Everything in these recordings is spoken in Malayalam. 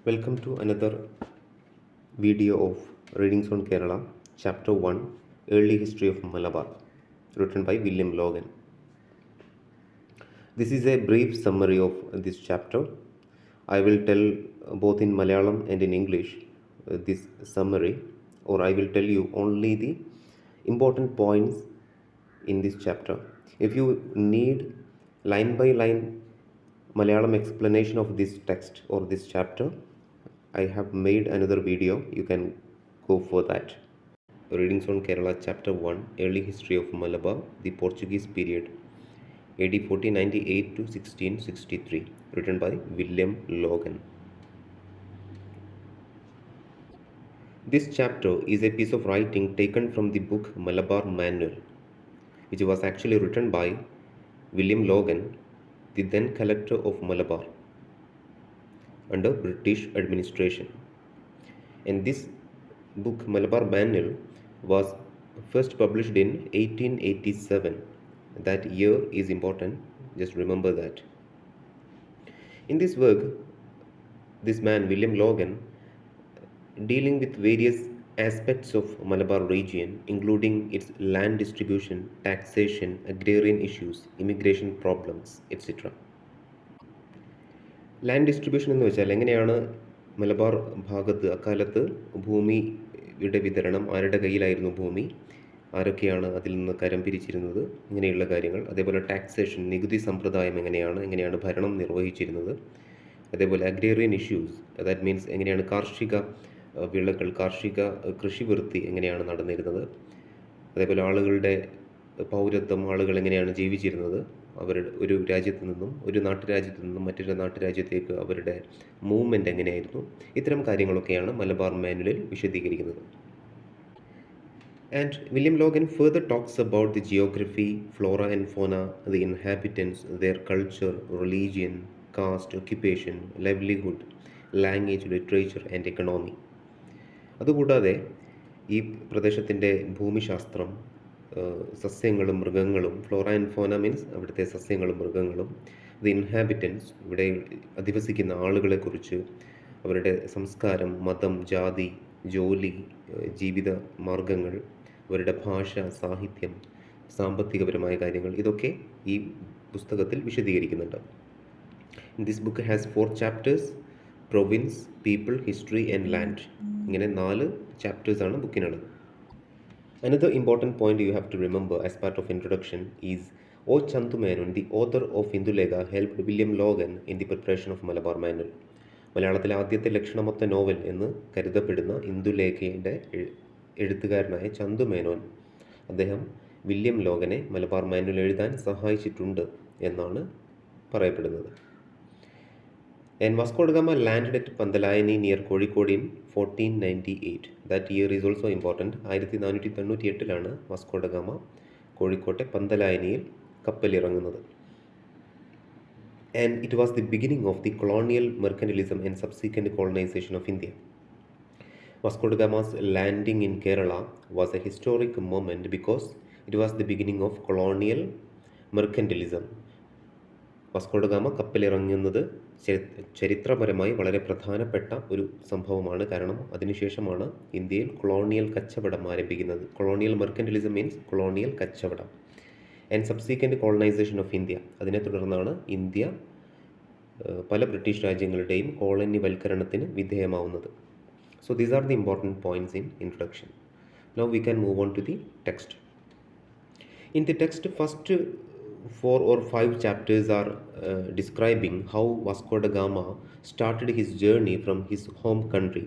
Welcome to another video of Readings on Kerala, Chapter 1 Early History of Malabar, written by William Logan. This is a brief summary of this chapter. I will tell both in Malayalam and in English this summary, or I will tell you only the important points in this chapter. If you need line by line Malayalam explanation of this text or this chapter, I have made another video. You can go for that. Readings on Kerala, Chapter 1 Early History of Malabar, the Portuguese period, AD 1498 to 1663, written by William Logan. This chapter is a piece of writing taken from the book Malabar Manual, which was actually written by William Logan, the then collector of Malabar under British administration. And this book, Malabar Manual, was first published in 1887. That year is important, just remember that. In this work, this man, William Logan, dealing with various aspects of Malabar region, including its land distribution, taxation, agrarian issues, immigration problems, etc. Land distribution എന്ന് വെച്ചാൽ എങ്ങനെയാണ് മലബാർ ഭാഗത്ത് അക്കാലത്ത് ഭൂമിയുടെ വിതരണം, ആരുടെ കയ്യിലായിരുന്നു ഭൂമി, ആരൊക്കെയാണ് അതിൽ നിന്ന് കരം പിരിച്ചിരുന്നത്, ഇങ്ങനെയുള്ള കാര്യങ്ങൾ. അതേപോലെ ടാക്സേഷൻ, നികുതി സമ്പ്രദായം എങ്ങനെയാണ് ഭരണം നിർവഹിച്ചിരുന്നത്. അതേപോലെ അഗ്രേറിയൻ ഇഷ്യൂസ്, ദാറ്റ് മീൻസ് എങ്ങനെയാണ് കാർഷിക വിളകൾ, കൃഷിവൃത്തി എങ്ങനെയാണ് നടന്നിരുന്നത്. അതേപോലെ ആളുകളുടെ പൗരത്വം, ആളുകൾ എങ്ങനെയാണ് ജീവിച്ചിരുന്നത്, അവരുടെ ഒരു രാജ്യത്തു നിന്നും, ഒരു നാട്ടുരാജ്യത്തു നിന്നും മറ്റൊരു നാട്ടുരാജ്യത്തേക്ക് അവരുടെ മൂവ്മെൻറ്റ് എങ്ങനെയായിരുന്നു. ഇത്തരം കാര്യങ്ങളൊക്കെയാണ് മലബാർ മാനുവലിൽ വിശദീകരിക്കുന്നത്. And William Logan further talks about the geography, flora and fauna, the inhabitants, their culture, religion, caste, occupation, livelihood, language, literature and economy. അതുകൂടാതെ ഈ പ്രദേശത്തിൻ്റെ ഭൂമിശാസ്ത്രം, സസ്യങ്ങളും മൃഗങ്ങളും, ഫ്ലോറ ആൻഡ് ഫോന മീൻസ് അവിടുത്തെ സസ്യങ്ങളും മൃഗങ്ങളും, ദി ഇൻഹാബിറ്റൻസ്, ഇവിടെ അധിവസിക്കുന്ന ആളുകളെക്കുറിച്ച്, അവരുടെ സംസ്കാരം, മതം, ജാതി, ജോലി, ജീവിത മാർഗങ്ങൾ, അവരുടെ ഭാഷ, സാഹിത്യം, സാമ്പത്തികപരമായ കാര്യങ്ങൾ, ഇതൊക്കെ ഈ പുസ്തകത്തിൽ വിശദീകരിക്കുന്നുണ്ട്. This book has 4 chapters: province, people, history and land. ഇങ്ങനെ 4 ചാപ്റ്റേഴ്സാണ് ബുക്കിനുള്ളത്. Another important point you have to remember as part of introduction is O. Chandu Menon, the author of Indulekha, helped William Logan in the preparation of Malabar Manual. മലയാളത്തിലെ ആദ്യത്തെ ലക്ഷണമൊത്ത നോവൽ എന്ന് കരുതപ്പെടുന്ന ഇന്ദുലേഖയുടെ എഴുത്തുകാരനായ ചന്തു മേനോൻ, അദ്ദേഹം വില്യം ലോഗനെ മലബാർ മാനുവൽ എഴുതാൻ സഹായിച്ചിട്ടുണ്ട് എന്നാണ് പറയപ്പെടുന്നത്. And Vasco da Gama landed at Pandalayani near Kozhikode in 1498. That year is also important. 1498 Vasco da Gama കോഴിക്കോട്ടെ പന്തലായനിയിൽ കപ്പലിറങ്ങുന്നത്. And it was the beginning of the colonial mercantilism and subsequent colonization of India. Vasco da Gama's landing in Kerala was a historic moment because it was the beginning of colonial mercantilism. Vasco da Gama കപ്പലിറങ്ങുന്നത് ചരിത്രപരമായി വളരെ പ്രധാനപ്പെട്ട ഒരു സംഭവമാണ്. കാരണം അതിനുശേഷമാണ് ഇന്ത്യയിൽ കൊളോണിയൽ കച്ചവടം ആരംഭിക്കുന്നത്. കൊളോണിയൽ മെർക്കൻറ്റലിസം മീൻസ് കൊളോണിയൽ കച്ചവടം. And subsequent colonization of India, അതിനെ തുടർന്നാണ് ഇന്ത്യ പല ബ്രിട്ടീഷ് രാജ്യങ്ങളുടെയും കോളനിവൽക്കരണത്തിന് വിധേയമാവുന്നത്. So these are the important points in introduction. Now we can move on to the text. In the text, first 4 or 5 chapters are describing how Vasco da Gama started his journey from his home country.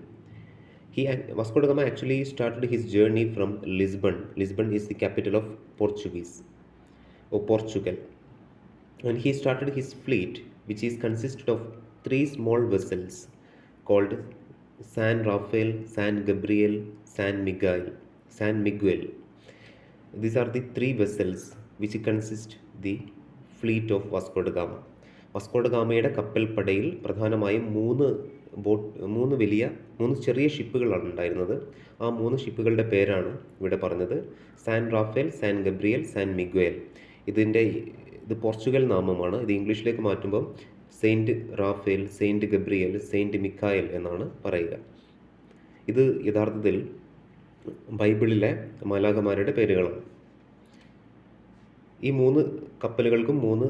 Vasco da Gama actually started his journey from Lisbon. Lisbon is the capital of Portugal. And he started his fleet, which is consisted of 3 small vessels called San Rafael, San Gabriel, San Miguel. These are the 3 vessels which consist the fleet of Vasco da Gama. Vasco da ഗാമയുടെ കപ്പൽപ്പടയിൽ പ്രധാനമായും 3 ചെറിയ ഷിപ്പുകളാണ് ഉണ്ടായിരുന്നത്. ആ 3 ഷിപ്പുകളുടെ പേരാണ് ഇവിടെ പറഞ്ഞത്: San Rafael, San Gabriel, San Miguel. ഇത് പോർച്ചുഗൽ നാമമാണ്. ഇത് ഇംഗ്ലീഷിലേക്ക് മാറ്റുമ്പോൾ saint Raphael, saint Gabriel, saint Michael എന്നാണ് പറയുക. ഇത് യഥാർത്ഥത്തിൽ ബൈബിളിലെ മാലാഖമാരുടെ പേരുകളാണ്. ഈ 3 കപ്പലുകൾക്കും 3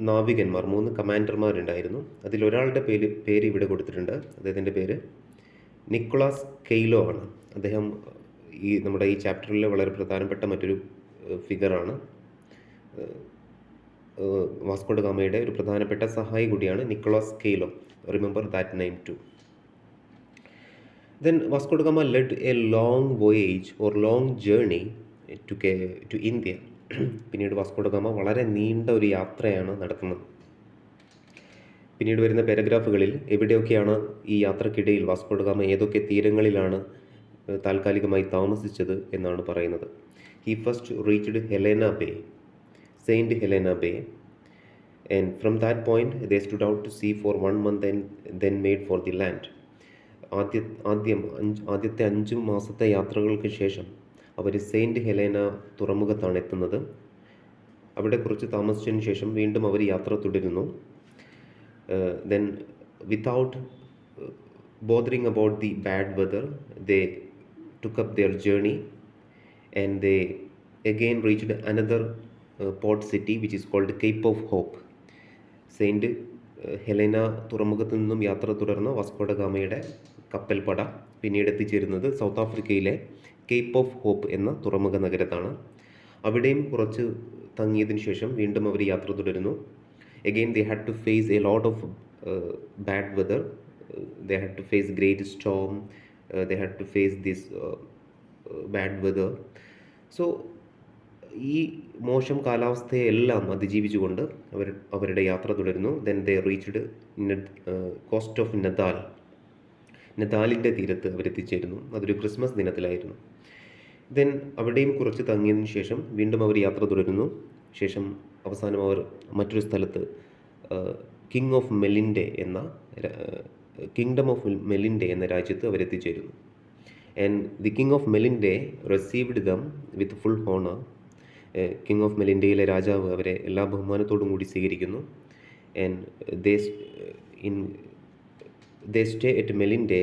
നാവികന്മാർ, 3 കമാൻഡർമാരുണ്ടായിരുന്നു. അതിലൊരാളുടെ പേര് ഇവിടെ കൊടുത്തിട്ടുണ്ട്. അദ്ദേഹത്തിൻ്റെ പേര് നിക്കോളാസ് കെയ്ലോ ആണ്. അദ്ദേഹം നമ്മുടെ ഈ ചാപ്റ്ററിലെ വളരെ പ്രധാനപ്പെട്ട മറ്റൊരു ഫിഗറാണ്. വാസ്കോ ഡ ഗാമയുടെ ഒരു പ്രധാനപ്പെട്ട സഹായി കൂടിയാണ് Nicholas Coelho. Remember that name too. Then Vasco da Gama led a long voyage or long journey to India. പിന്നീട് വാസ്കോ ഡ ഗാമ വളരെ നീണ്ട ഒരു യാത്രയാണ് നടത്തുന്നത്. പിന്നീട് വരുന്ന പാരഗ്രാഫുകളിൽ എവിടെയൊക്കെയാണ് ഈ യാത്രക്കിടയിൽ വാസ്കോ ഡ ഗാമ ഏതൊക്കെ തീരങ്ങളിലാണ് താൽക്കാലികമായി താമസിച്ചത് എന്നാണ് പറയുന്നത്. He first reached Helena Bay, Saint Helena Bay, and from that point they stood out to sea for 1 month and then made for the land. ആദ്യത്തെ 5 മാസത്തെ യാത്രകൾക്ക് ശേഷം അവർ സെയിൻറ്റ് ഹെലേന തുറമുഖത്താണ് എത്തുന്നത്. അവിടെ കുറച്ച് താമസിച്ചതിന് ശേഷം വീണ്ടും അവർ യാത്ര തുടരുന്നു. Then without bothering about the bad weather they took up their journey and they again reached another port city which is called Cape of Hope. Saint Helena തുറമുഖത്തു നിന്നും യാത്ര തുടർന്ന വാസ്കോ ഡ ഗാമയുടെ കപ്പൽപ്പട പിന്നീട് എത്തിച്ചേരുന്നത് സൗത്ത് ആഫ്രിക്കയിലെ കേപ്പ് ഓഫ് ഹോപ്പ് എന്ന തുറമുഖ നഗരത്താണ്. അവിടെയും കുറച്ച് തങ്ങിയതിനു ശേഷം വീണ്ടും അവർ യാത്ര തുടരുന്നു. Again they had to face a lot of bad weather. They had to face great storm. They had to face this bad weather. So ഈ മോശം കാലാവസ്ഥയെല്ലാം അതിജീവിച്ചുകൊണ്ട് അവരുടെ യാത്ര തുടരുന്നു. Then they reached coast of Nadal. നദാലിൻ്റെ തീരത്ത് അവരെത്തിച്ചേരുന്നു. അതൊരു ക്രിസ്മസ് ദിനത്തിലായിരുന്നു. ദെൻ അവിടെയും കുറച്ച് തങ്ങിയതിനു ശേഷം വീണ്ടും അവർ യാത്ര തുടരുന്നു. ശേഷം അവസാനം അവർ മറ്റൊരു സ്ഥലത്ത് കിങ്ഡം ഓഫ് മെലിൻഡെ എന്ന രാജ്യത്ത് അവരെത്തിച്ചേരുന്നു. And the king of Melinde received them with full honour. King of മെലിൻഡയിലെ രാജാവ് അവരെ എല്ലാ ബഹുമാനത്തോടും കൂടി സ്വീകരിക്കുന്നു. And they stay at Melinde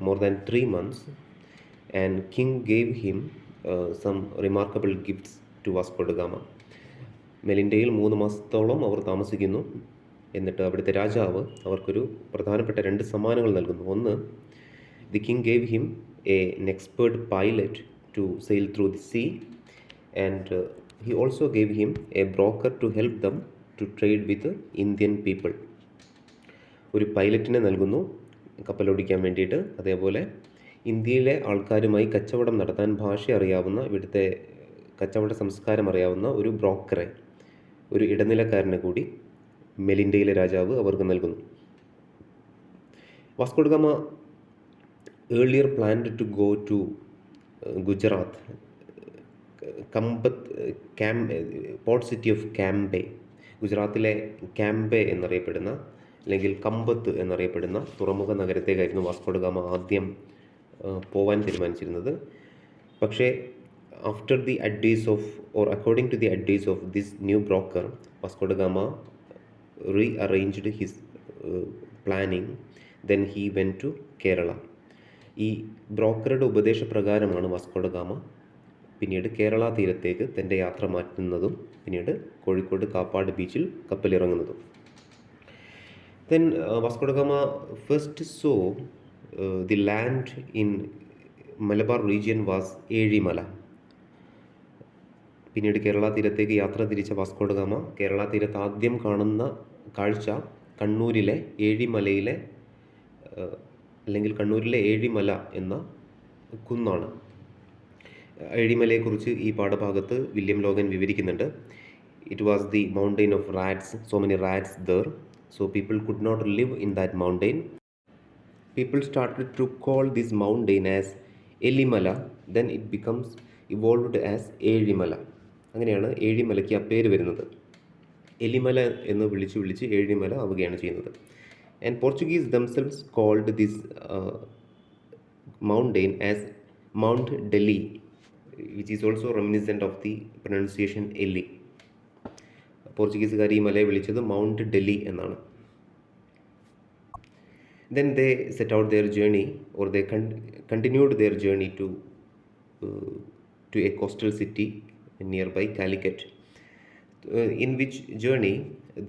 more than 3 months, and king gave him some remarkable gifts to Vasco da Gama. മെലിൻഡയിൽ 3 മാസത്തോളം അവർ താമസിക്കുന്നു. എന്നിട്ട് അവിടുത്തെ രാജാവ് അവർക്കൊരു പ്രധാനപ്പെട്ട 2 സമ്മാനങ്ങൾ നൽകുന്നു. ഒന്ന്, the king gave him an expert pilot to sail through the sea, and he also gave him a broker to help them to trade with Indian people. ഒരു പൈലറ്റിനെ നൽകുന്നു കപ്പലോടിക്കാൻ വേണ്ടിയിട്ട്. അതേപോലെ ഇന്ത്യയിലെ ആൾക്കാരുമായി കച്ചവടം നടത്താൻ ഭാഷ അറിയാവുന്ന, ഇവിടുത്തെ കച്ചവട സംസ്കാരം അറിയാവുന്ന ഒരു ബ്രോക്കറെ, ഒരു ഇടനിലക്കാരനെ കൂടി മെലിൻഡയിലെ രാജാവ് അവർക്ക് നൽകുന്നു. Vasco da Gama earlier planned to go to Gujarat, port city of Cambay. ഗുജറാത്തിലെ കാംബെ എന്നറിയപ്പെടുന്ന അല്ലെങ്കിൽ കമ്പത്ത് എന്നറിയപ്പെടുന്ന തുറമുഖ നഗരത്തേക്കായിരുന്നു വാസ്കോ ഡ ഗാമ ആദ്യം പോവാൻ തീരുമാനിച്ചിരുന്നത്. പക്ഷേ after the advice of, or according to the advice of this new broker, Vasco da Gama rearranged his planning. Then he went to Kerala. ഈ ബ്രോക്കറുടെ ഉപദേശപ്രകാരമാണ് വാസ്കോ ഡ ഗാമ പിന്നീട് കേരള തീരത്തേക്ക് തൻ്റെ യാത്ര മാറ്റുന്നതും പിന്നീട് കോഴിക്കോട് കാപ്പാട് ബീച്ചിൽ കപ്പലിറങ്ങുന്നതും. Then Vasco da Gama first saw the land in Malabar region was Ezhimala. പിന്നീട് കേരള തീരത്തേക്ക് യാത്ര തിരിച്ച വാസ്കോ ഡ ഗാമ കേരള തീരത്ത് ആദ്യം കാണുന്ന കാഴ്ച കണ്ണൂരിലെ ഏഴിമലയിലെ അല്ലെങ്കിൽ കണ്ണൂരിലെ ഏഴിമല എന്ന കുന്നാണ്. ഏഴിമലയെക്കുറിച്ച് ഈ പാഠഭാഗത്ത് വില്യം ലോഗൻ വിവരിക്കുന്നുണ്ട്. It was the mountain of rats, so many rats there. So people could not live in that mountain. People started to call this mountain as Elimala. Then it evolved as Ezhimala. അങ്ങനെയാണ് ഏഴിമലയ്ക്ക് ആ പേര് വരുന്നത്. എലിമല എന്ന് വിളിച്ച് ഏഴിമല ആവുകയാണ് ചെയ്യുന്നത്. And Portuguese themselves called this mountain as Mount Delhi, which is also reminiscent of the pronunciation Eli. പോർച്ചുഗീസുകാർ ഈ മലയെ വിളിച്ചത് മൗണ്ട് ഡൽഹി എന്നാണ്. Then they set out their journey, or they continued their journey to a coastal city nearby Calicut, in which journey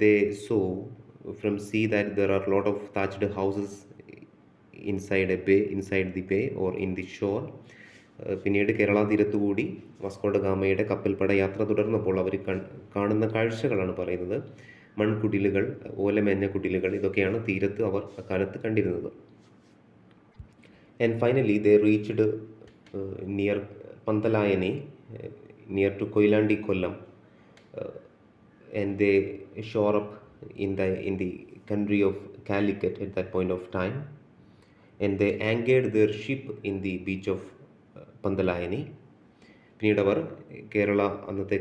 they saw from sea that there are a lot of thatched houses inside the bay or in the shore. പിന്നീട് കേരള തീരത്തുകൂടി വാസ്കോഡ ഗാമയുടെ കപ്പൽപ്പട യാത്ര തുടർന്നപ്പോൾ അവർ കാണുന്ന കാഴ്ചകളാണ് പറയുന്നത്. മൺകുടിലുകൾ, ഓലമേഞ്ഞ കുടിലുകൾ, ഇതൊക്കെയാണ് തീരത്ത് അവർ അക്കാലത്ത് കണ്ടിരുന്നത്. And finally they reached near Panthalayani, near to Koyilandy, Kollam. And they shore up in the country of Calicut at that point of time, and they anchored their ship in the beach of Pantalayani. പിന്നീട് അവർ കേരള, അന്നത്തെ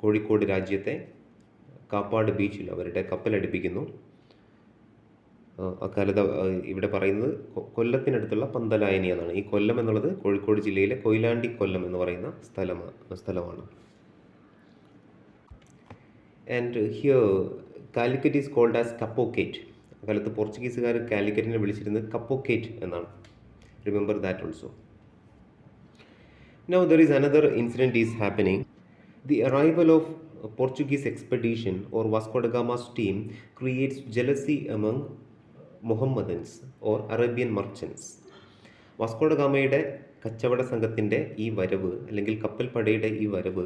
കോഴിക്കോട് രാജ്യത്തെ കാപ്പാട് ബീച്ചിൽ അവരുടെ കപ്പലടുപ്പിക്കുന്നു. അക്കാലത്ത് ഇവിടെ പറയുന്നത് കൊല്ലത്തിനടുത്തുള്ള പന്തലായനി എന്നാണ്. ഈ കൊല്ലം എന്നുള്ളത് കോഴിക്കോട് ജില്ലയിലെ കൊയിലാണ്ടി കൊല്ലം എന്ന് പറയുന്ന സ്ഥലമാണ്. And here Calicut is called as Capocate. അക്കാലത്ത് പോർച്ചുഗീസുകാർ കാലിക്കറ്റിനെ വിളിച്ചിരുന്നത് കപ്പോക്കേറ്റ് എന്നാണ്. Remember that also. Now there is another incident is happening. The arrival of a Portuguese expedition or Vasco da Gama's team creates jealousy among Mohammedans or Arabian merchants. Vasco da ഗാമയുടെ കച്ചവട സംഘത്തിൻ്റെ ഈ വരവ്, അല്ലെങ്കിൽ കപ്പൽപ്പടയുടെ ഈ വരവ്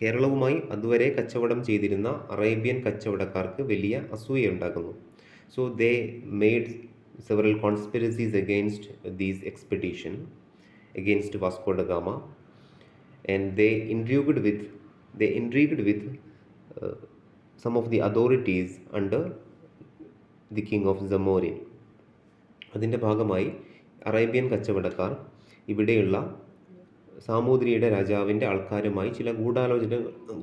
കേരളവുമായി അതുവരെ കച്ചവടം ചെയ്തിരുന്ന അറേബ്യൻ കച്ചവടക്കാർക്ക് വലിയ അസൂയയുണ്ടാക്കുന്നു. So they made several conspiracies against Vasco da Gama, and they intrigued with some of the authorities under the king of Zamorin. അതിൻ്റെ ഭാഗമായി അറേബ്യൻ കച്ചവടക്കാർ ഇവിടെയുള്ള സാമൂതിരിയുടെ രാജാവിൻ്റെ ആൾക്കാരുമായി ചില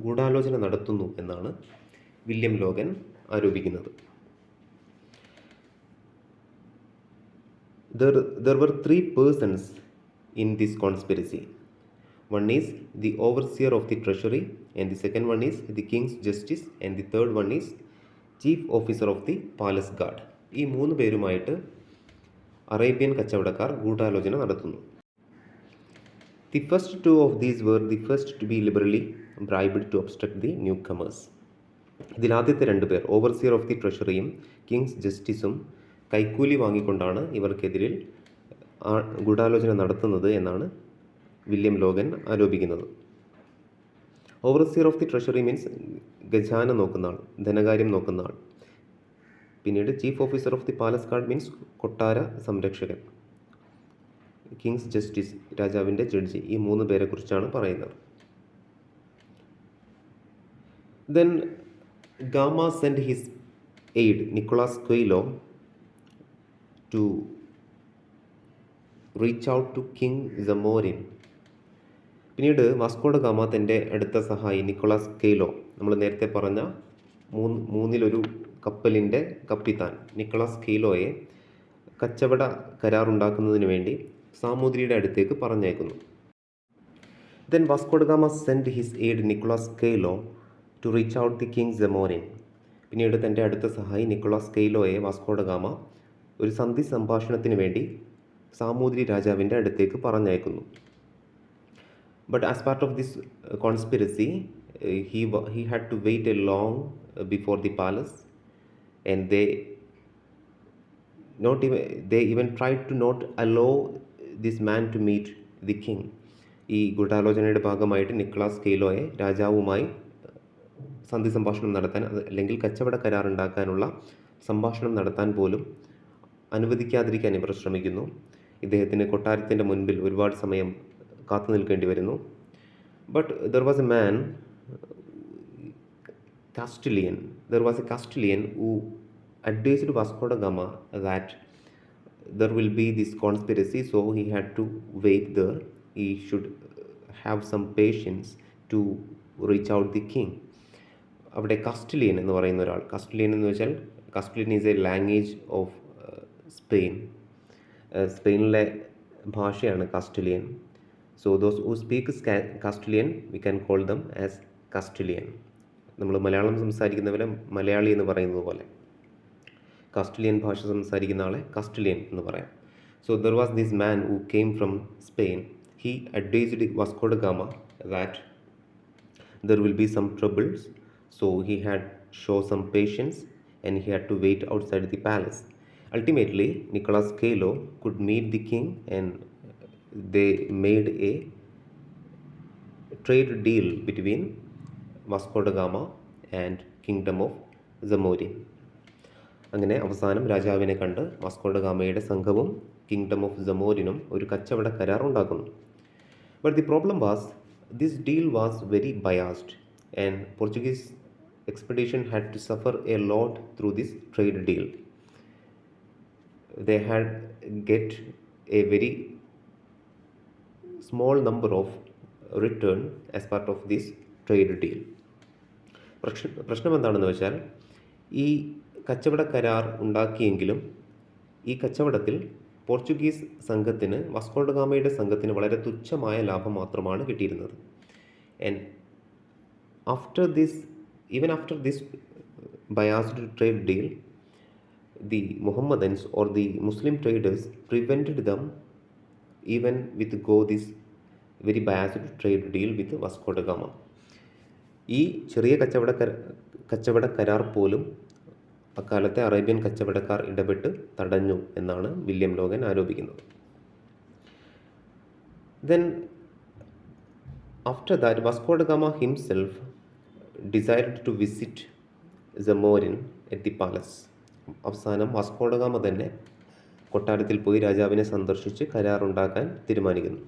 ഗൂഢാലോചന നടത്തുന്നു എന്നാണ് വില്യം ലോഗൻ ആരോപിക്കുന്നത്. There were 3 persons in this conspiracy. One is the overseer of the treasury, and the second one is the king's justice, and the third one is chief officer of the palace guard. ഈ 3 പേരുമായിട്ട് അറേബ്യൻ കച്ചവടക്കാർ ഗൂഢാലോചന നടത്തുന്നു. The first 2 of these were the first to be liberally bribed to obstruct the newcomers. ഇതിൽ ആദ്യത്തെ 2 പേർ, ഓവർസിയർ ഓഫ് ദി ട്രഷറിയും കിങ്സ് ജസ്റ്റിസും, കൈക്കൂലി വാങ്ങിക്കൊണ്ടാണ് ഇവർക്കെതിരിൽ ഗൂഢാലോചന നടത്തുന്നത് എന്നാണ് വില്യം ലോഗൻ ആരോപിക്കുന്നത്. Overseer of the treasury means ഖജാന നോക്കുന്ന ആൾ, ധനകാര്യം നോക്കുന്ന ആൾ. പിന്നീട് chief officer of the palace guard means കൊട്ടാര സംരക്ഷകൻ. കിങ്സ് ജസ്റ്റിസ്, രാജാവിൻ്റെ ജഡ്ജി. ഈ 3 പേരെ കുറിച്ചാണ് പറയുന്നത്. Then Gama sent his aide Nicolas Coelho to reach out to King Zamorin. പിന്നീട് വാസ്കോഡ ഗാമ തൻ്റെ അടുത്ത സഹായി നിക്കോളാസ് കെയ്ലോ, നമ്മൾ നേരത്തെ പറഞ്ഞ മൂന്നിലൊരു കപ്പലിൻ്റെ കപ്പിത്താൻ നിക്കോളാസ് കെയ്ലോയെ കച്ചവട കരാറുണ്ടാക്കുന്നതിന് വേണ്ടി സാമൂതിരിയുടെ അടുത്തേക്ക് പറഞ്ഞയക്കുന്നു. Then Vasco da Gama sent his aide Nicolas Coelho to reach out the King Zamorin. പിന്നീട് തൻ്റെ അടുത്ത സഹായി നിക്കോളാസ് കെയ്ലോയെ വാസ്കോഡ ഗാമ ഒരു സന്ധി സംഭാഷണത്തിന് വേണ്ടി സാമൂതിരി രാജാവിൻ്റെ അടുത്തേക്ക് പറഞ്ഞയക്കുന്നു. But as part of this conspiracy, he had to wait a long before the palace, and they even tried to not allow this man to meet the king. ഈ ഗൂഢാലോചനയുടെ ഭാഗമായിട്ട് നിക്കോളാസ് കെയ്ലോയെ രാജാവുമായി സന്ധി സംഭാഷണം നടത്താൻ, അല്ലെങ്കിൽ കച്ചവട കരാറുണ്ടാക്കാനുള്ള സംഭാഷണം നടത്താൻ പോലും അനുവദിക്കാതിരിക്കാൻ ഇവർ ശ്രമിക്കുന്നു. ഇദ്ദേഹത്തിന് കൊട്ടാരത്തിൻ്റെ മുൻപിൽ ഒരുപാട് സമയം കാത്തു നിൽക്കേണ്ടി വരുന്നു. But there was A Castilian who advised Vasco da Gama that there will be this conspiracy, so he had to wait there. He should have some patience to reach out the king. അവിടെ കാസ്റ്റലിയൻ എന്ന് പറയുന്ന ഒരാൾ, കാസ്റ്റലിയൻ എന്ന് വെച്ചാൽ Castilian is a language of Spain. സ്പെയിനിലെ ഭാഷയാണ് കാസ്റ്റലിയൻ. So those who speak Castilian we can call them as Castilian. നമ്മൾ മലയാളം സംസാരിക്കുന്നവരെ മലയാളി എന്ന് പറയുന്നത് പോലെ കാസ്റ്റലിയൻ ഭാഷ സംസാരിക്കുന്ന ആളെ കാസ്റ്റലിയൻ എന്ന് പറയാം. So there was this man who came from Spain. He advised Vasco da Gama that there will be some troubles, so he had show some patience and he had to wait outside the palace. Ultimately, Nicolas Calo could meet the king and they made a trade deal between Vasco da Gama and Kingdom of Zamorin. അങ്ങനെ അവസാനം രാജാവിനെ കണ്ട് വാസ്കോ ഡ ഗാമയുടെ സംഘവും കിങ്ഡം ഓഫ് ജമോരിനും ഒരു കച്ചവട കരാർ ഉണ്ടാക്കുന്നു. But the problem was this deal was very biased and Portuguese expedition had to suffer a lot through this trade deal. They had get a very small number of return as part of this trade deal. പ്രശ്നം എന്താണെന്ന് വെച്ചാൽ ഈ കച്ചവട കരാർ ഉണ്ടാക്കിയെങ്കിലും ഈ കച്ചവടത്തിൽ പോർച്ചുഗീസ് സംഘത്തിന് വാസ്കോ ഡ ഗാമയുടെ സംഘത്തിന് വളരെ തുച്ഛമായ ലാഭം മാത്രമാണ് കിട്ടിയിരുന്നത്. And even after this biased trade deal, the Mohammedans or the Muslim traders prevented them even with this very biased trade deal with Vasco da Gama. ഈ ചെറിയ കച്ചവട കരാർ പോലും അക്കാലത്തെ അറേബ്യൻ കച്ചവടക്കാർ ഇടപെട്ട് തടഞ്ഞു എന്നാണ് വില്യം ലോഗൻ ആരോപിക്കുന്നത്. Then after that, Vasco da Gama himself desired to visit Zamorin at the palace. അവസാനം വാസ്കോ ഡ ഗാമ തന്നെ കൊട്ടാരത്തിൽ പോയി രാജാവിനെ സന്ദർശിച്ച് കരാറുണ്ടാക്കാൻ തീരുമാനിക്കുന്നു.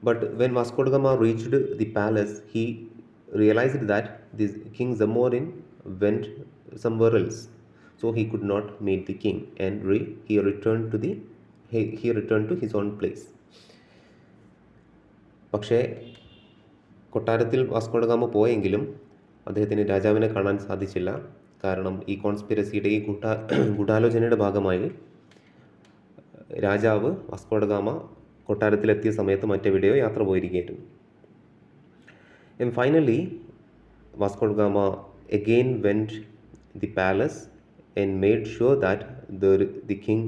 But when Vasco da Gama reached the palace, he realized that this King Zamorin went somewhere else, so he could not meet the king, and he returned to his own place. പക്ഷേ കൊട്ടാരത്തിൽ വാസ്കോ ഡ ഗാമ പോയെങ്കിലും അദ്ദേഹത്തിന് രാജാവിനെ കാണാൻ സാധിച്ചില്ല. കാരണം ഈ കോൺസ്പിരസിയുടെ ഈ ഗൂഢാലോചനയുടെ ഭാഗമായി രാജാവ് വാസ്കോ ഡ ഗാമ കൊട്ടാരത്തിലെത്തിയ സമയത്ത് മറ്റെവിടെയോ യാത്ര പോയിരിക്കുകയായിരുന്നു. And finally, Vasco da Gama again went the palace and made sure that the king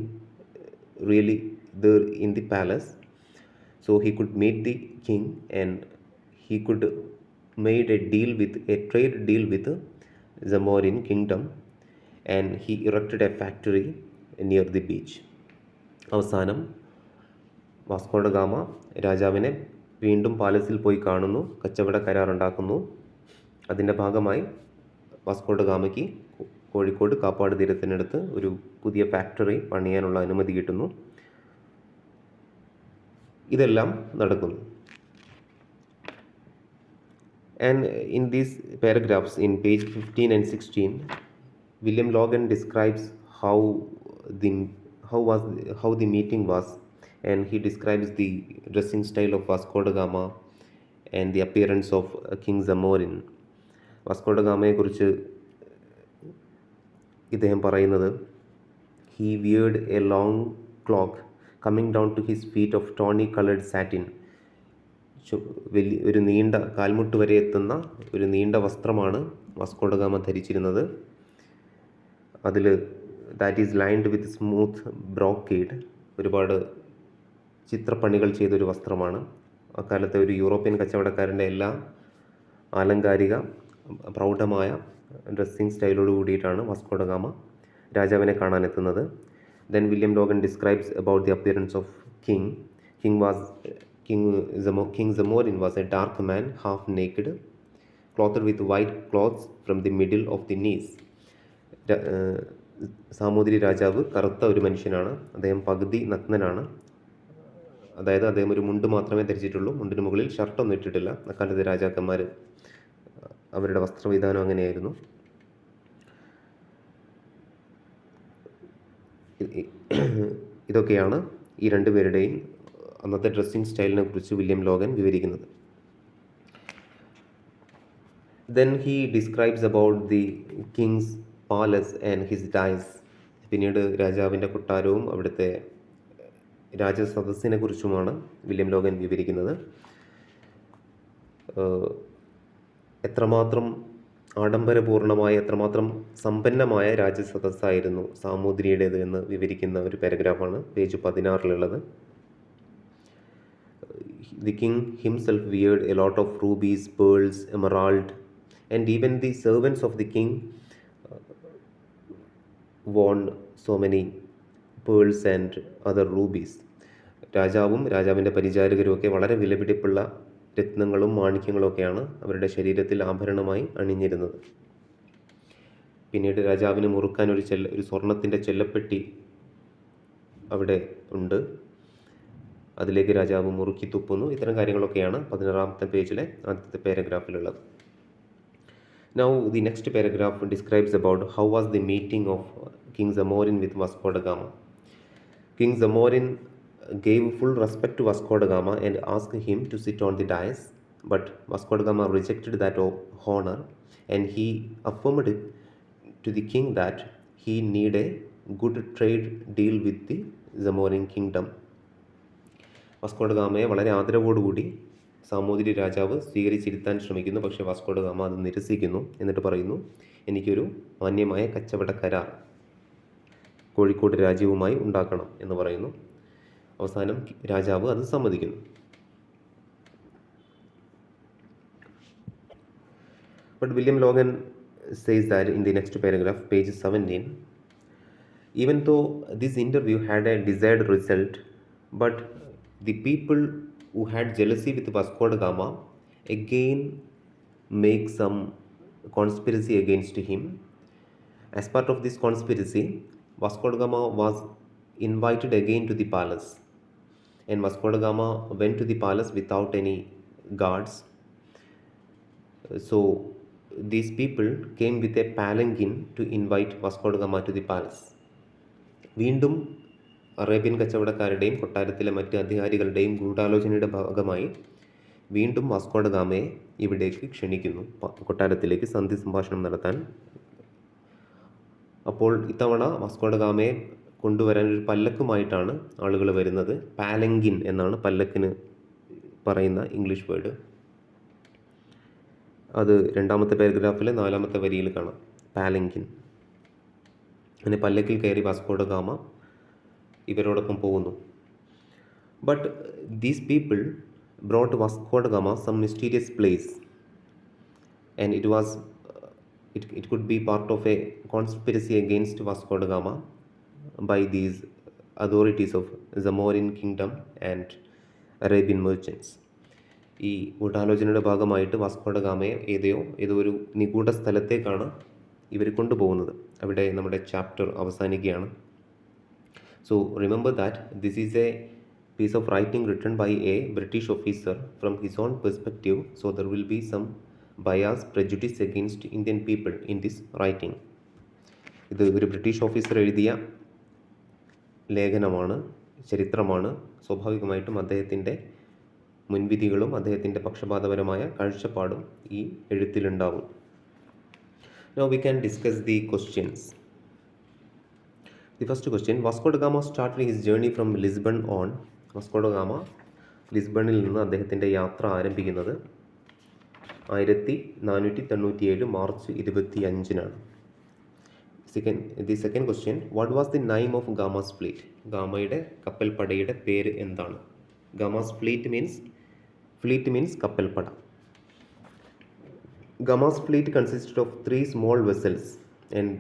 really there in the palace, so he could meet the king and he could made a trade deal with the Zamorin kingdom, and he erected a factory near the beach. അവസാനം വാസ്കോ ഡ ഗാമ രാജാവിനെ വീണ്ടും പാലസിൽ പോയി കാണുന്നു, കച്ചവട കരാറുണ്ടാക്കുന്നു. അതിൻ്റെ ഭാഗമായി വാസ്കോ ഡ ഗാമയ്ക്ക് കോഴിക്കോട് കാപ്പാട് തീരത്തിനടുത്ത് ഒരു പുതിയ ഫാക്ടറി പണിയാനുള്ള അനുമതി കിട്ടുന്നു. ഇതെല്ലാം നടക്കുന്നു. And in these paragraphs in page 15 and 16, William Logan describes how the meeting was, and he describes the dressing style of Vasco da Gama and the appearance of King Zamorin. Vasco da ഗാമയെ കുറിച്ച് ഇദ്ദേഹം പറയുന്നത്, he weared a long cloak coming down to his feet of tawny colored satin. ഒരു നീണ്ട കാൽമുട്ട് വരെ എത്തുന്ന ഒരു നീണ്ട വസ്ത്രമാണ് വാസ്കോ ഡ ഗാമ ധരിച്ചിരുന്നത്. അതിൽ that is lined with smooth brocade, ഒരുപാട് ചിത്രപ്പണികൾ ചെയ്തൊരു വസ്ത്രമാണ്. അക്കാലത്തെ ഒരു യൂറോപ്യൻ കച്ചവടക്കാരൻ്റെ എല്ലാ ആലങ്കാരിക പ്രൗഢമായ ഡ്രസ്സിങ് സ്റ്റൈലോട് കൂടിയിട്ടാണ് വാസ്കോ ഡ ഗാമ രാജാവിനെ കാണാനെത്തുന്നത്. Then William Logan describes about the appearance of King Zamorin was a dark man, half naked, clothed with white cloths from the middle of the knees. Samoothiri രാജാവ് കറുത്ത ഒരു മനുഷ്യനാണ്. അദ്ദേഹം പകുതി നഗ്നനാണ്. അതായത് അദ്ദേഹം ഒരു മുണ്ട് മാത്രമേ ധരിച്ചിട്ടുള്ളൂ, മുണ്ടിന് മുകളിൽ ഷർട്ടൊന്നും ഇട്ടിട്ടില്ല. അക്കാലത്തെ രാജാക്കന്മാർ അവരുടെ വസ്ത്രവിധാനം അങ്ങനെയായിരുന്നു. ഇതൊക്കെയാണ് ഈ രണ്ടുപേരുടെയും അന്നത്തെ ഡ്രസ്സിങ് സ്റ്റൈലിനെ കുറിച്ച് വില്യം ലോഗൻ വിവരിക്കുന്നത്. Then he describes about the king's palace and his dice. പിന്നീട് രാജാവിൻ്റെ കൊട്ടാരവും അവിടുത്തെ രാജസദസ്സിനെ കുറിച്ചുമാണ് വില്യം ലോഗൻ വിവരിക്കുന്നത്. എത്രമാത്രം ആഡംബരപൂർണമായ, എത്രമാത്രം സമ്പന്നമായ രാജസദസ്സായിരുന്നു സാമൂതിരിയുടേത് എന്ന് വിവരിക്കുന്ന ഒരു പാരഗ്രാഫാണ് page 16 The king himself weared a lot of rubies, pearls, emerald, and even the servants of the king won so many pearls and other rubies. രാജാവും രാജാവിൻ്റെ പരിചാരകരും ഒക്കെ വളരെ വിലപിടിപ്പുള്ള രത്നങ്ങളും മാണിക്യങ്ങളും ഒക്കെയാണ് അവരുടെ ശരീരത്തിൽ ആഭരണമായി അണിഞ്ഞിരുന്നത്. പിന്നീട് രാജാവിന് മുറുക്കാൻ ഒരു സ്വർണത്തിൻ്റെ ചെല്ലപ്പെട്ടി അവിടെ ഉണ്ട്. അതിലേക്ക് രാജാവ് മുറുക്കി തുപ്പുന്നു. ഇത്തരം കാര്യങ്ങളൊക്കെയാണ് 16ാമത്തെ പേജിലെ ആദ്യത്തെ പാരഗ്രാഫിലുള്ളത്. Now the next paragraph describes about how was the meeting of King Zamorin with Vasco da Gama. King Zamorin gave full respect to Vasco da Gama and asked him to sit on the dais, but Vasco da Gama rejected that honor, and he affirmed it to the king that he need a good trade deal with the Zamorin kingdom. Vasco da ഗാമയെ വളരെ ആദരവോടുകൂടി സാമൂതിരി രാജാവ് സ്വീകരിച്ചിരുത്താൻ ശ്രമിക്കുന്നു. പക്ഷേ വാസ്കോ ഡ ഗാമ അത് നിരസിക്കുന്നു. എന്നിട്ട് പറയുന്നു, എനിക്കൊരു മാന്യമായ കച്ചവട കരാർ കോഴിക്കോട് രാജ്യവുമായി ഉണ്ടാക്കണം എന്ന് പറയുന്നു. അവസാനം രാജാവ് അത് സമ്മതിക്കുന്നു. But William Logan says that in the next paragraph, page 17, even though this interview had a desired result, but the people who had jealousy with Vasco da Gama again make some conspiracy against him. As part of this conspiracy, Vasco da Gama was invited again to the palace, and Vasco da Gama went to the palace without any guards. So these people came with a palanquin to invite Vasco da Gama to the palace. വീണ്ടും അറേബ്യൻ കച്ചവടക്കാരുടെയും കൊട്ടാരത്തിലെ മറ്റ് അധികാരികളുടെയും ഗൂഢാലോചനയുടെ ഭാഗമായി വീണ്ടും വാസ്കോ ഡ ഗാമയെ ഇവിടേക്ക് ക്ഷണിക്കുന്നു, കൊട്ടാരത്തിലേക്ക് സന്ധി സംഭാഷണം നടത്താൻ. അപ്പോൾ ഇത്തവണ വാസ്കോ ഡ ഗാമയെ കൊണ്ടുവരാൻ ഒരു പല്ലക്കുമായിട്ടാണ് ആളുകൾ വരുന്നത്. പാലങ്കിൻ എന്നാണ് പല്ലക്കിന് പറയുന്ന ഇംഗ്ലീഷ് വേർഡ്. അത് 2ാമത്തെ പാരഗ്രാഫിലെ 4ാമത്തെ വരിയിൽ കാണാം, പാലങ്കിൻ. അങ്ങനെ പല്ലക്കിൽ കയറി വാസ്കോ ഡ ഗാമ ഇവരോടൊപ്പം പോകുന്നു. But these people brought Vasco da Gama some mysterious place, and it could be part of a conspiracy against Vasco da Gama by these authorities of Zamorin kingdom and Arabian merchants. ഈ ഗൂഢാലോചനയുടെ ഭാഗമായിട്ട് വാസ്കോ ഡ ഗാമയെ ഏതോ ഒരു നിഗൂഢ സ്ഥലത്തേക്കാണ് ഇവർ കൊണ്ടുപോകുന്നത്. അവിടെ നമ്മുടെ ചാപ്റ്റർ അവസാനിക്കുകയാണ്. So remember that this is a piece of writing written by a British officer from his own perspective, so there will be some bias, prejudice against Indian people in this writing. ഇത് ഒരു ബ്രിട്ടീഷ് ഓഫീസർ എഴുതിയ ലേഖനമാണ്, ചരിത്രമാണ്. സ്വാഭാവികമായിട്ടും അദ്ദേഹത്തിൻ്റെ മുൻവിധികളും അദ്ദേഹത്തിൻ്റെ പക്ഷപാതപരമായ കാഴ്ചപ്പാടും ഈ എഴുത്തിലുണ്ടാവും. Now we can discuss the questions. The first question, Vasco da Gama started his journey from Lisbon on. Vasco da Gama ലിസ്ബണിൽ നിന്ന് അദ്ദേഹത്തിൻ്റെ യാത്ര ആരംഭിക്കുന്നത് 1497 March 25-നാണ്. The second question, what was the name of Gama's fleet? ഗാമയുടെ കപ്പൽപ്പടയുടെ പേര് എന്താണ്? Gama's fleet means കപ്പൽപ്പട. Gama's fleet consisted of 3 small vessels, and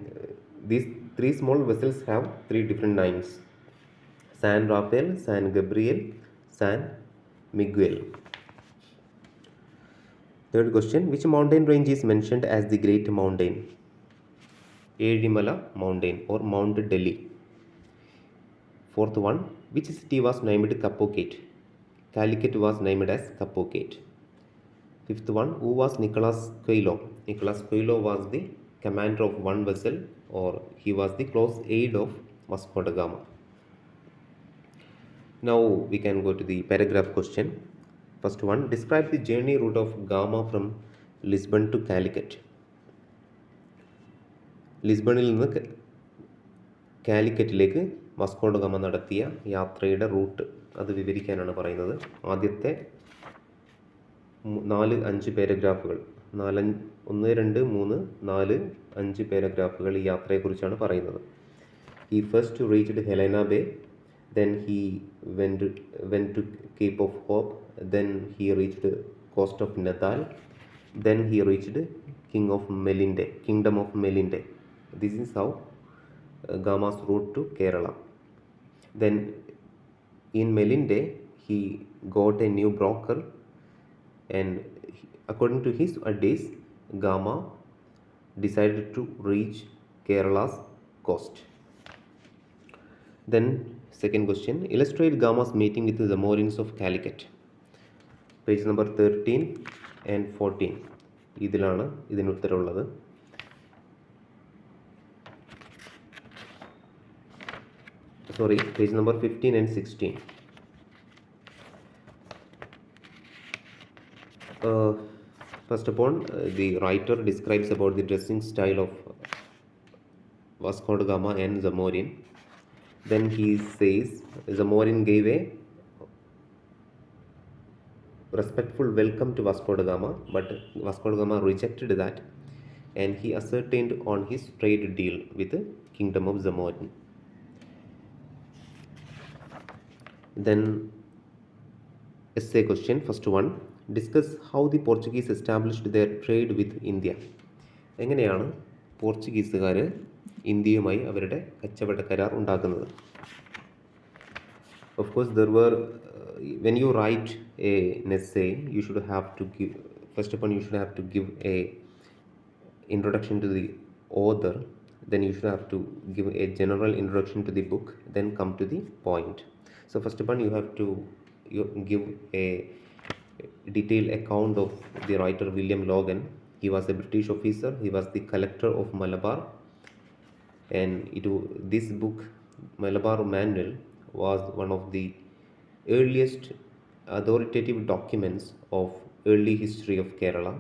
these 3 small vessels have 3 different names: San Rafael, San Gabriel, San Miguel. Third question, which mountain range is mentioned as the Great Mountain? Edimala Mountain or Mount Delhi. Fourth one, which city was named Calicut? Calicut was named as Calicut. Fifth one, who was Nicolas Coelho? Nicolas Coelho was the commander of one vessel, or he was the close aide of Vasco da Gama. Now we can go to the paragraph question. First one, describe the journey route of Gama from Lisbon to Calicut. ലിസ്ബണിൽ നിന്ന് കാലിക്കറ്റിലേക്ക് വാസ്കോ ഡ ഗാമ നടത്തിയ യാത്രയുടെ റൂട്ട് അത് വിവരിക്കാനാണ് പറയുന്നത്. ആദ്യത്തെ 4-5 പാരഗ്രാഫുകൾ ഒന്ന് രണ്ട് മൂന്ന് നാല് അഞ്ച് പാരഗ്രാഫുകൾ ഈ യാത്രയെക്കുറിച്ചാണ് പറയുന്നത്. He first reached Helena Bay, then he went to Cape of Hope, then he reached coast of Natal, then he reached Kingdom of Melinde. This is how Gama's route to Kerala. Then in Melinde he got a new broker, and according to his advice Gama decided to reach Kerala's coast. Then second question, illustrate Gama's meeting with the Zamorins of Calicut. Page number 13 and 14 ഇതിലാണ് ഇതിന് ഉത്തരമുള്ളത്. Sorry, page number 15 and 16. First of all, the writer describes about the dressing style of Vasco da Gama and Zamorin. Then he says Zamorin gave a respectful welcome to Vasco da Gama, but Vasco da Gama rejected that, and he ascertained on his trade deal with the Kingdom of Zamorin. Then essay question, first one, discuss how the Portuguese established their trade with India. എങ്ങനെയാണ് പോർച്ചുഗീസുകാർ ഇന്ത്യയുമായി അവരുടെ കച്ചവട കരാർ ഉണ്ടാക്കുന്നത്? Of course, there were when you write an essay, you should have to give, first of all you should have to give a introduction to the author, then you should have to give a general introduction to the book, then come to the point. So first of all you have to give a detailed account of the writer William Logan. He was a British officer, he was the collector of Malabar, and this book Malabar Manual was one of the earliest authoritative documents of early history of Kerala.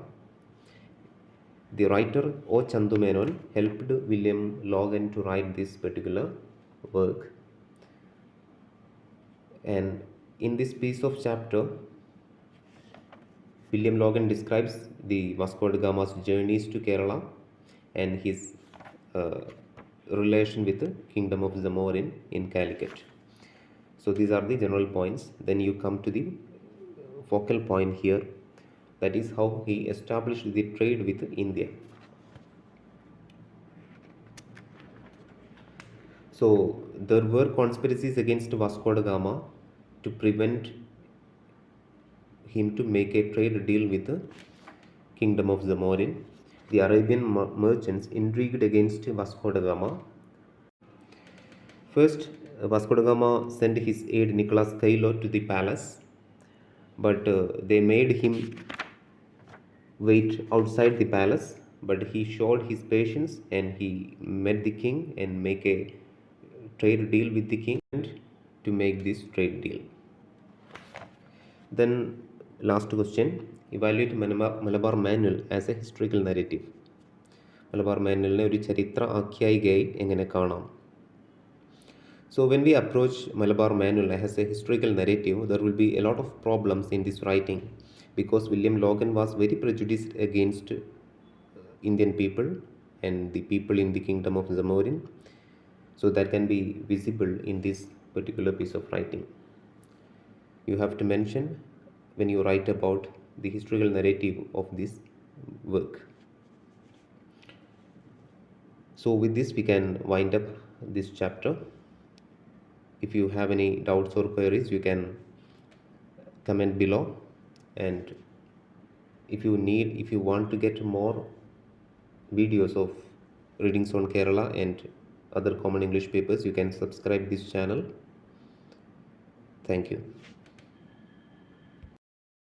The writer O. Chandu Menon helped William Logan to write this particular work, and in this piece of chapter William Logan describes the Vasco da Gama's journeys to Kerala and his relation with the Kingdom of Zamorin in Calicut. So these are the general points. Then you come to the focal point here, that is how he established the trade with India. So there were conspiracies against Vasco da Gama to prevent him to make a trade deal with the Kingdom of Zamorin. The Arabian merchants intrigued against Vasco da Gama. First, Vasco da Gama sent his aide Nicholas Caillot to the palace, but they made him wait outside the palace, but he showed his patience and he met the king and make a trade deal with the king to make this trade deal. Then last question, evaluate Malabar Manual as a historical narrative. Malabar Manual ne oru charitra ആഖ്യായികയായി എങ്ങനെ കാണാം? So when we approach Malabar Manual as a historical narrative, there will be a lot of problems in this writing, because William Logan was very prejudiced against Indian people and the people in the Kingdom of Zamorin. So that can be visible in this particular piece of writing. You have to mention when you write about the historical narrative of this work. So with this we can wind up this chapter. If you have any doubts or queries, you can comment below, and if you want to get more videos of readings on Kerala and other common English papers, you can subscribe this channel. Thank you.